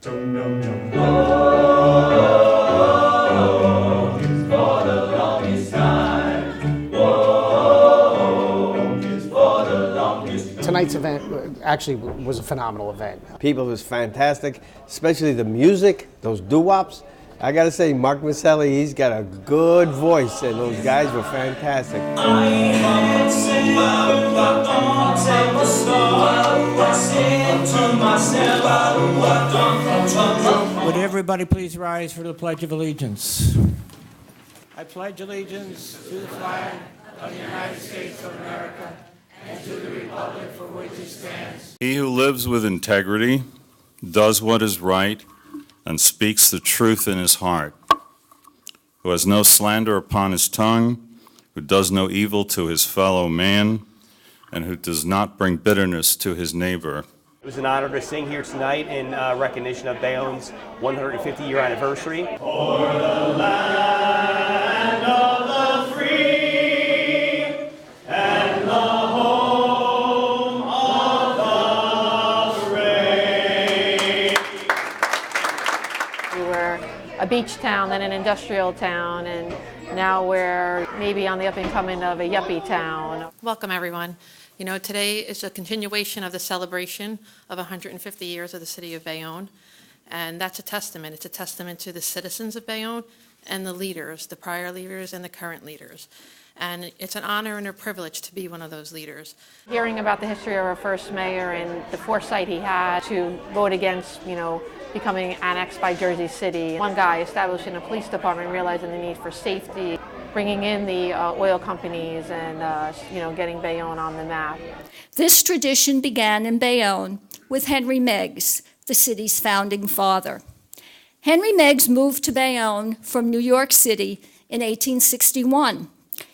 Tonight's event actually was a phenomenal event. People was fantastic, especially the music, those doo-wops. I gotta say, Mark Maselli, he's got a good voice, and those guys were fantastic. Would everybody please rise for the Pledge of Allegiance? I pledge allegiance to the flag of the United States of America and to the republic for which it stands. He who lives with integrity, does what is right, and speaks the truth in his heart, who has no slander upon his tongue, who does no evil to his fellow man, and who does not bring bitterness to his neighbor. It was an honor to sing here tonight in recognition of Bayonne's 150-year anniversary. For the land of the free and the home of the brave. We were a beach town, then an industrial town, and now we're maybe on the up and coming of a yuppie town. Welcome, everyone. You know, today is a continuation of the celebration of 150 years of the city of Bayonne, and that's a testament. It's a testament to the citizens of Bayonne and the leaders, the prior leaders and the current leaders. And it's an honor and a privilege to be one of those leaders. Hearing about the history of our first mayor and the foresight he had to vote against, becoming annexed by Jersey City. One guy establishing a police department, realizing the need for safety, bringing in the oil companies and, getting Bayonne on the map. This tradition began in Bayonne with Henry Meggs, the city's founding father. Henry Meggs moved to Bayonne from New York City in 1861.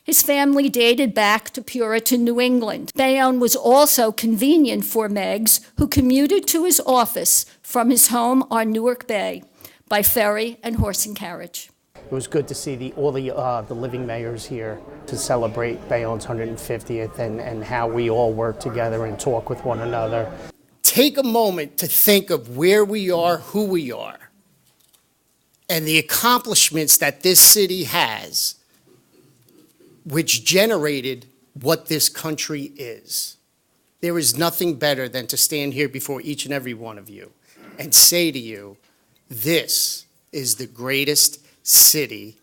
His family dated back to Puritan New England. Bayonne was also convenient for Meggs, who commuted to his office from his home on Newark Bay by ferry and horse and carriage. It was good to see all the living mayors here to celebrate Bayonne's 150th and how we all work together and talk with one another. Take a moment to think of where we are, who we are, and the accomplishments that this city has, which generated what this country is. There is nothing better than to stand here before each and every one of you and say to you, this is the greatest city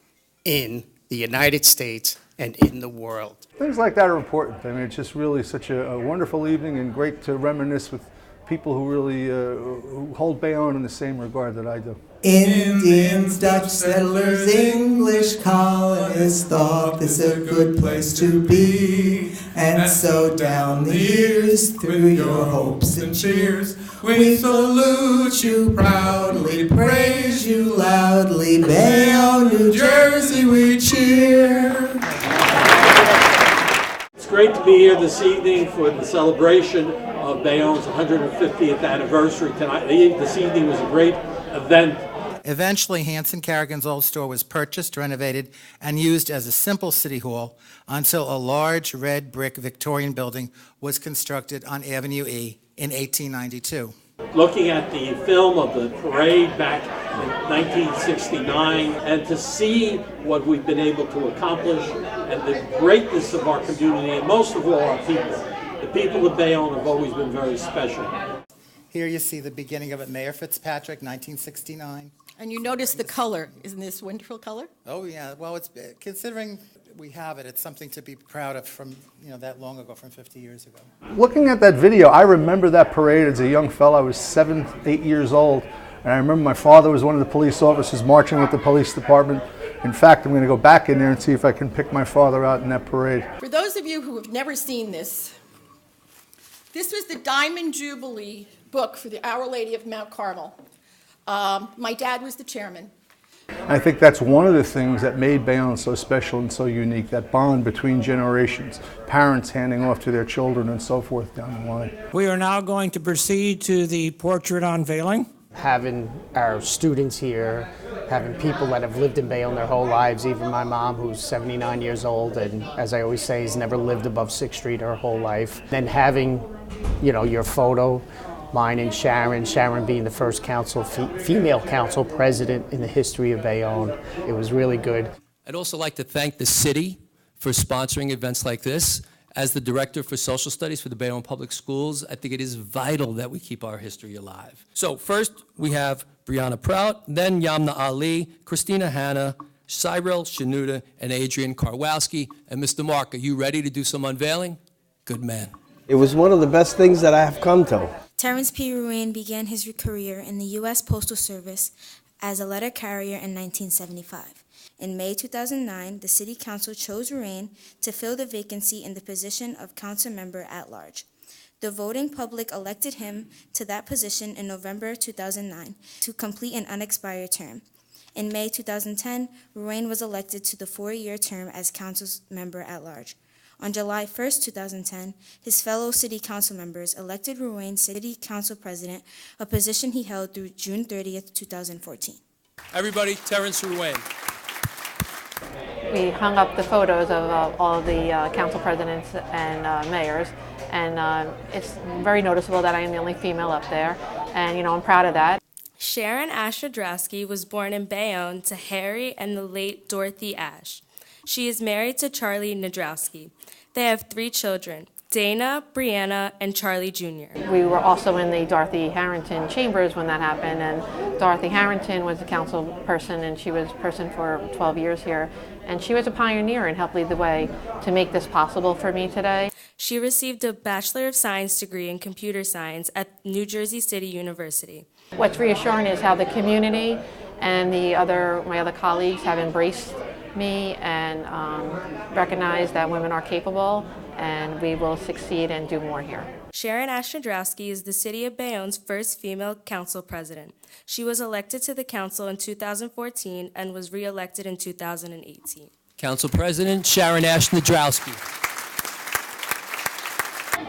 in the United States and in the world. Things like that are important. I mean, it's just really such a wonderful evening and great to reminisce with people who really who hold Bayonne in the same regard that I do. Indians, Dutch settlers, English colonists thought this a good place to be. And so down the years, through your hopes and cheers, we salute you proudly, praise you loudly, Bayonne, New Jersey, we cheer. It's great to be here this evening for the celebration of Bayonne's 150th anniversary tonight. This evening was a great event. Eventually, Hanson Carrigan's old store was purchased, renovated, and used as a simple city hall until a large red brick Victorian building was constructed on Avenue E in 1892. Looking at the film of the parade back in 1969 and to see what we've been able to accomplish and the greatness of our community and most of all our people. The people of Bayonne have always been very special. Here you see the beginning of it, Mayor Fitzpatrick, 1969. And you notice the color. Isn't this wonderful color? Oh, yeah. Well, it's considering we have it, it's something to be proud of from, that long ago, from 50 years ago. Looking at that video, I remember that parade as a young fellow. I was 7, 8 years old, and I remember my father was one of the police officers marching with the police department. In fact, I'm going to go back in there and see if I can pick my father out in that parade. For those of you who have never seen this was the Diamond Jubilee book for the Our Lady of Mount Carmel. My dad was the chairman. I think that's one of the things that made Bayonne so special and so unique, that bond between generations, parents handing off to their children and so forth down the line. We are now going to proceed to the portrait unveiling. Having our students here, having people that have lived in Bayonne their whole lives, even my mom who's 79 years old and, as I always say, has never lived above 6th Street her whole life. Then having, your photo mine and Sharon being the first female council president in the history of Bayonne. It was really good. I'd also like to thank the city for sponsoring events like this. As the Director for Social Studies for the Bayonne Public Schools, I think it is vital that we keep our history alive. So first, we have Brianna Prout, then Yamna Ali, Christina Hanna, Cyril Shanuda, and Adrian Karwowski. And Mr. Mark, are you ready to do some unveiling? Good man. It was one of the best things that I have come to. Terrence P. Ruane began his career in the U.S. Postal Service as a letter carrier in 1975. In May 2009, the City Council chose Ruane to fill the vacancy in the position of council member at large. The voting public elected him to that position in November 2009 to complete an unexpired term. In May 2010, Ruane was elected to the 4-year term as council member at large. On July 1, 2010, his fellow city council members elected Ruane city council president, a position he held through June 30, 2014. Everybody, Terrence Ruane. We hung up the photos of all the council presidents and mayors, and it's very noticeable that I am the only female up there, and I'm proud of that. Sharon Ash Nadrowski was born in Bayonne to Harry and the late Dorothy Ash. She is married to Charlie Nadrowski. They have 3 children, Dana, Brianna, and Charlie Jr. We were also in the Dorothy Harrington chambers when that happened, and Dorothy Harrington was the council person, and she was person for 12 years here, and she was a pioneer and helped lead the way to make this possible for me today. She received a Bachelor of Science degree in Computer Science at New Jersey City University. What's reassuring is how the community and my other colleagues have embraced me and recognize that women are capable, and we will succeed and do more here. Sharon Ash Nadrowski is the City of Bayonne's first female council president. She was elected to the council in 2014 and was re-elected in 2018. Council President Sharon Ash Nadrowski.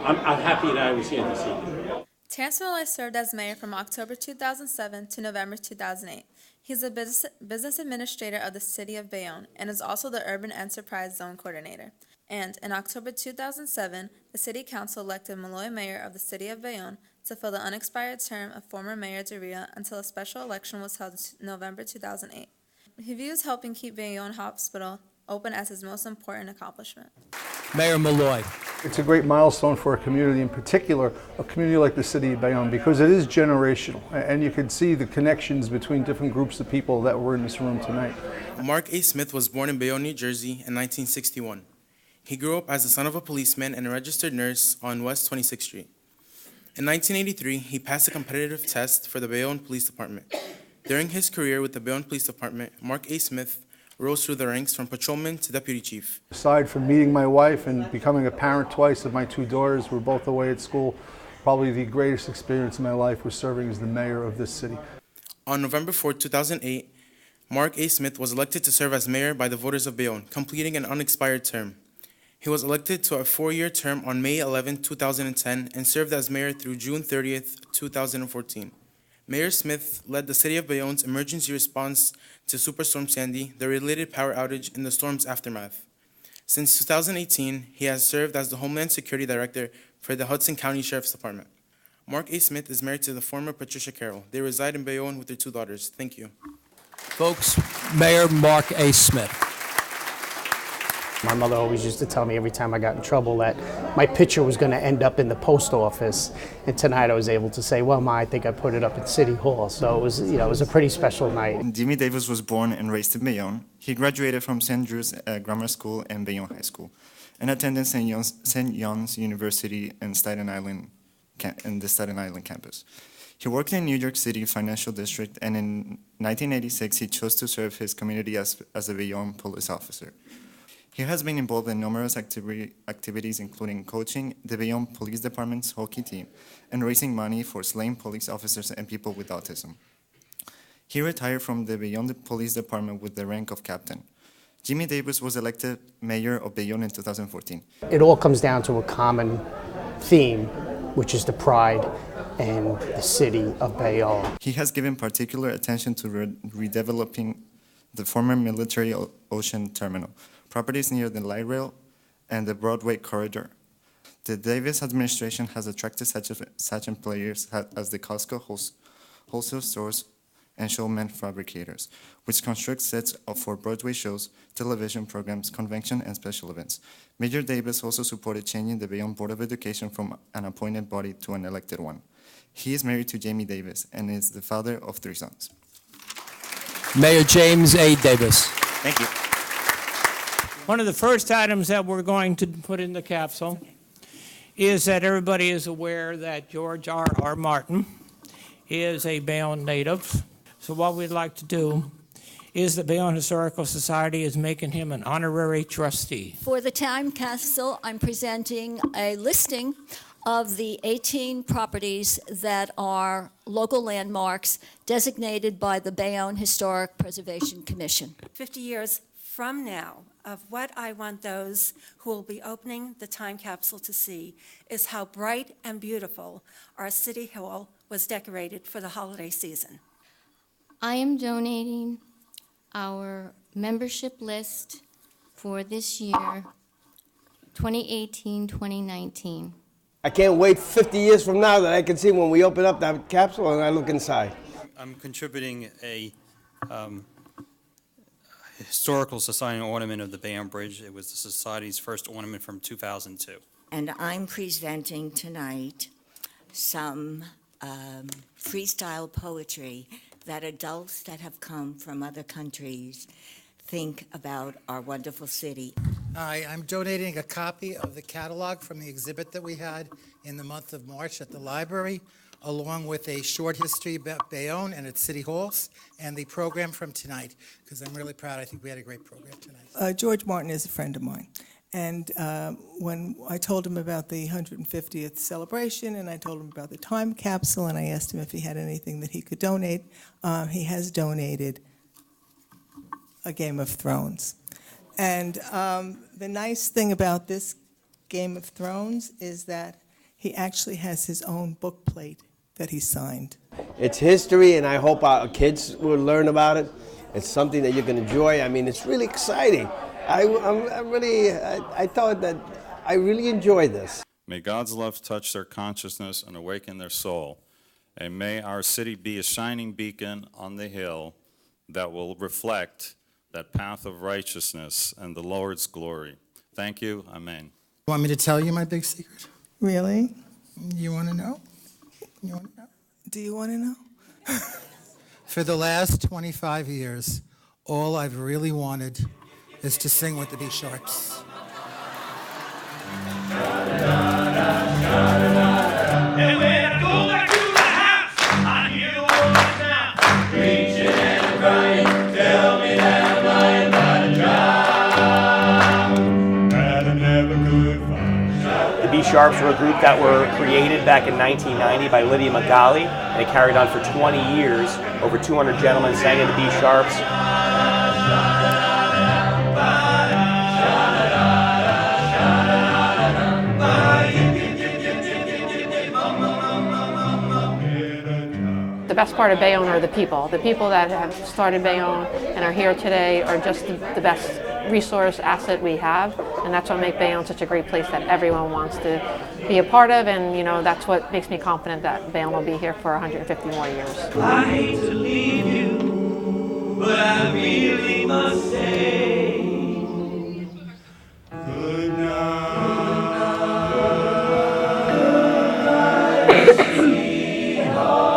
I'm happy that I was here this evening. Terrence Malloy served as mayor from October 2007 to November 2008. He's a business administrator of the City of Bayonne and is also the Urban Enterprise Zone Coordinator. And in October 2007, the City Council elected Malloy mayor of the City of Bayonne to fill the unexpired term of former Mayor Doria until a special election was held in November 2008. He views helping keep Bayonne Hospital open as his most important accomplishment. Mayor Malloy. It's a great milestone for a community, in particular a community like the City of Bayonne, because it is generational, and you can see the connections between different groups of people that were in this room tonight. Mark A. Smith was born in Bayonne, New Jersey in 1961. He grew up as the son of a policeman and a registered nurse on West 26th Street. In 1983, he passed a competitive test for the Bayonne Police Department. During his career with the Bayonne Police Department, Mark A. Smith rose through the ranks from patrolman to deputy chief. Aside from meeting my wife and becoming a parent twice of my 2 daughters who were both away at school, probably the greatest experience in my life was serving as the mayor of this city. On November 4, 2008, Mark A. Smith was elected to serve as mayor by the voters of Bayonne, completing an unexpired term. He was elected to a 4-year term on May 11, 2010, and served as mayor through June 30, 2014. Mayor Smith led the City of Bayonne's emergency response to Superstorm Sandy, the related power outage, in the storm's aftermath. Since 2018, he has served as the Homeland Security Director for the Hudson County Sheriff's Department. Mark A. Smith is married to the former Patricia Carroll. They reside in Bayonne with their 2 daughters. Thank you. Folks, Mayor Mark A. Smith. My mother always used to tell me every time I got in trouble that my picture was going to end up in the post office. And tonight I was able to say, well, Ma, I think I put it up at City Hall. So it was, it was a pretty special night. Jimmy Davis was born and raised in Bayonne. He graduated from St. Drew's Grammar School and Bayonne High School, and attended St. John's University in the Staten Island campus. He worked in New York City Financial District, and in 1986 he chose to serve his community as a Bayonne police officer. He has been involved in numerous activities, including coaching the Bayonne Police Department's hockey team and raising money for slain police officers and people with autism. He retired from the Bayonne Police Department with the rank of captain. Jimmy Davis was elected mayor of Bayonne in 2014. It all comes down to a common theme, which is the pride in the city of Bayonne. He has given particular attention to redeveloping the former military ocean terminal, properties near the light rail, and the Broadway corridor. The Davis administration has attracted such employers as the Costco wholesale stores and showman fabricators, which construct sets for Broadway shows, television programs, convention, and special events. Mayor Davis also supported changing the Bayonne Board of Education from an appointed body to an elected one. He is married to Jamie Davis and is the father of 3 sons. Mayor James A. Davis. Thank you. One of the first items that we're going to put in the capsule is that everybody is aware that George R. Martin is a Bayonne native. So what we'd like to do is the Bayonne Historical Society is making him an honorary trustee. For the time capsule, I'm presenting a listing of the 18 properties that are local landmarks designated by the Bayonne Historic Preservation Commission. 50 years from now, of what I want those who will be opening the time capsule to see is how bright and beautiful our City Hall was decorated for the holiday season. I am donating our membership list for this year, 2018-2019. I can't wait 50 years from now that I can see when we open up that capsule and I look inside. I'm contributing a Historical Society ornament of the Bayonne Bridge. It was the Society's first ornament from 2002. And I'm presenting tonight some freestyle poetry that adults that have come from other countries think about our wonderful city. I'm donating a copy of the catalog from the exhibit that we had in the month of March at the library, along with a short history about Bayonne and its city halls, and the program from tonight, because I'm really proud. I think we had a great program tonight. George Martin is a friend of mine. And when I told him about the 150th celebration, and I told him about the time capsule, and I asked him if he had anything that he could donate, he has donated a Game of Thrones. And the nice thing about this Game of Thrones is that he actually has his own book plate that he signed. It's history, and I hope our kids will learn about it. It's something that you can enjoy. I mean, it's really exciting. I thought that I really enjoy this. May God's love touch their consciousness and awaken their soul. And may our city be a shining beacon on the hill that will reflect that path of righteousness and the Lord's glory. Thank you. Amen. You want me to tell you my big secret? Really? You want to know? You want to know? Do you want to know? For the last 25 years, all I've really wanted is to sing with the B Sharps. And when I go back to my house, I hear the woman now preaching and crying, tell me that I'm lying by the drown, that I never could find. The B Sharps were a group that were created back in 1990 by Lydia Magali, and it carried on for 20 years. Over 200 gentlemen sang in the B Sharps. The best part of Bayonne are the people. The people that have started Bayonne and are here today are just the best resource asset we have, and that's what makes Bayonne such a great place that everyone wants to be a part of, and you know that's what makes me confident that Bayonne will be here for 150 more years. I hate to leave you, but I really must say good night, sweetheart.